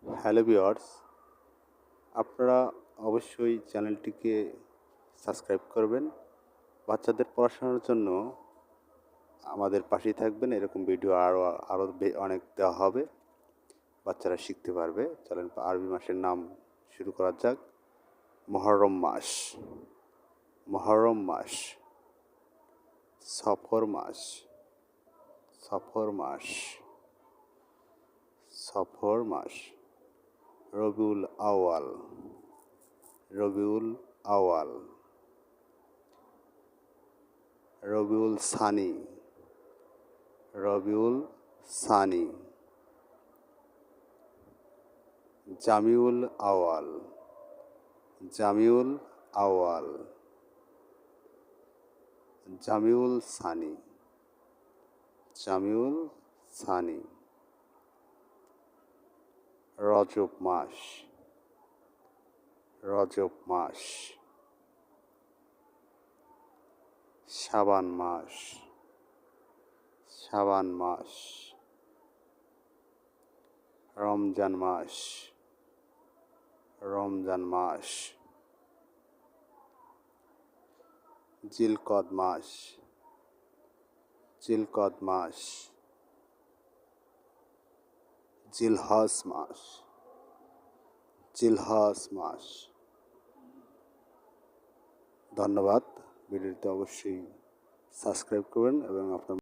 Hello viewers, আপনারা অবশ্যই চ্যানেলটিকে সাবস্ক্রাইব করবেন। বাচ্চাদের পড়াশোনার জন্য আমাদের পাশেই থাকবেন। এরকম ভিডিও আরও অনেক দেওয়া হবে, বাচ্চারা শিখতে পারবে। চলেন আরবি মাসের নাম শুরু করা যাক। মুহররম মাস, মুহররম মাস, সফর মাস, সফর মাস, সফর মাস, রবিউল আউয়াল, রবিউল আউয়াল, রবিউল সানি, রবিউল সানি, জামিউল আওয়াল, জামিউল আওয়াল, জামিউল সানি, জামিউল সানি, রজব মাস, রজব মাস, শাবান মাস, শাবান মাস, রমজান মাস, রমজান মাস, জিলকদ মাস, জিলকদ মাস, জিলহজ মাস, জিলহজ মাস। ধন্যবাদ। ভিডিওটি অবশ্যই সাবস্ক্রাইব করবেন এবং আপনার